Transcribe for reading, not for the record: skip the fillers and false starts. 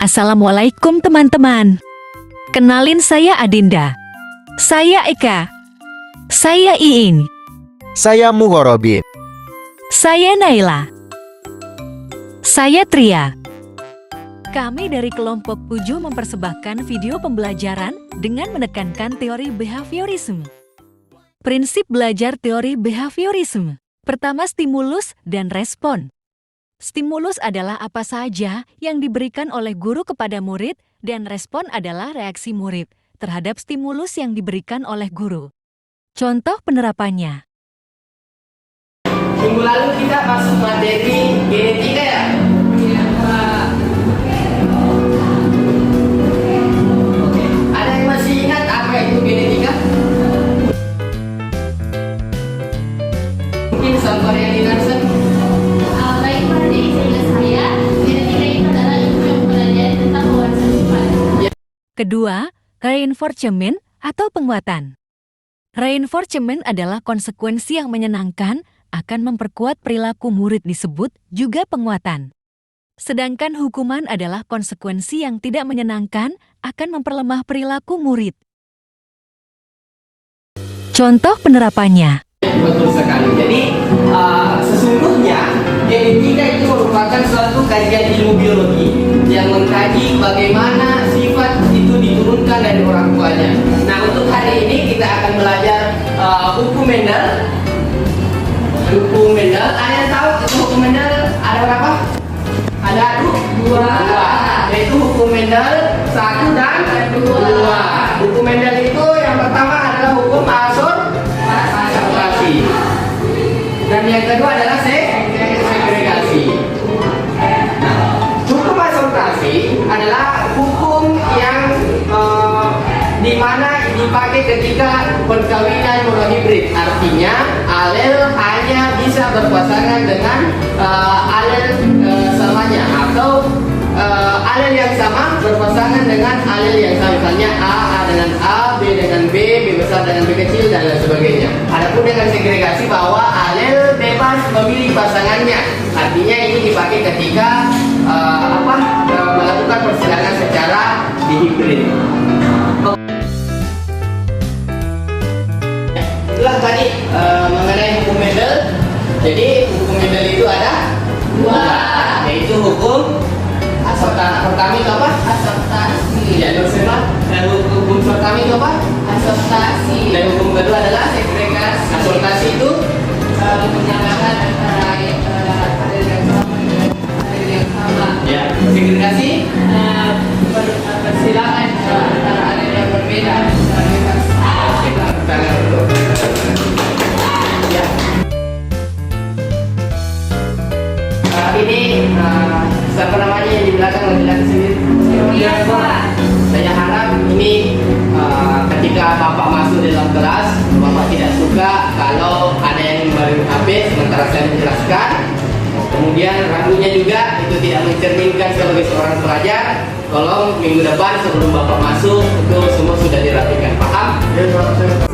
Assalamualaikum teman-teman. Kenalin, saya Adinda. Saya Eka. Saya Iin. Saya Mughorobin. Saya Naila. Saya Tria. Kami dari kelompok 7 mempersembahkan video pembelajaran dengan menekankan teori behaviorisme. Prinsip belajar teori behaviorisme. Pertama, stimulus dan respon. Stimulus adalah apa saja yang diberikan oleh guru kepada murid, dan respon adalah reaksi murid terhadap stimulus yang diberikan oleh guru. Contoh penerapannya. Minggu lalu kita masuk materi genetika ya? Iya, Pak. Oke. Ada yang masih ingat apa itu genetika? Mungkin Salvarian Dinarsen. Baik, pada istilah saya, genetika itu adalah ilmu yang mempelajari tentang pewarnasan sifat. Kedua, reinforcement atau penguatan. Reinforcement adalah konsekuensi yang menyenangkan akan memperkuat perilaku murid, disebut juga penguatan. Sedangkan hukuman adalah konsekuensi yang tidak menyenangkan akan memperlemah perilaku murid. Contoh penerapannya. Betul sekali. Jadi sesungguhnya genetika itu merupakan suatu kajian ilmu biologi yang mengkaji bagaimana sifat itu diturunkan dari orang tuanya. Nah, untuk hari ini kita akan belajar hukum Mendel. Hukum Mendel. Ada yang tahu itu hukum Mendel ada berapa? Ada dua. Yaitu hukum Mendel 1 dan 2. Hukum Mendel itu yang pertama adalah hukum asosiasi. Dan yang kedua adalah segregasi. Nah, hukum asosiasi adalah hukum yang di mana dipakai ketika perkawinan monohibrid. Artinya alel hanya bisa berpasangan dengan alel samanya, atau alel yang sama berpasangan dengan alel yang sama. Misalnya A dengan A, B dengan B, B besar dengan B kecil, dan lain sebagainya. Adapun dengan segregasi bahwa alel bebas memilih pasangannya. Artinya ini dipakai ketika melakukan persilangan secara dihibrid. Itulah tadi mengenai hukum Mendel. Jadi hukum Mendel itu ada 2, yaitu hukum pertama itu apa? Assortasi. Ya, dan hukum pertama itu apa? Assortasi. Dan hukum kedua adalah segregasi. Assortasi itu Menyamakan antara alel yang sama dengan alel yang sama. ya, segregasi Persilangan antara alel yang berbeda. Ya. Ini siapa namanya yang di belakang laki-laki sendiri? Iya, Pak. Saya harap ini ketika Bapak masuk di dalam kelas, Bapak tidak suka kalau ada yang main HP sementara saya menjelaskan. Kemudian ragunya juga itu tidak mencerminkan sebagai seorang pelajar. Tolong minggu depan sebelum Bapak masuk itu semua sudah dirapikan. Paham?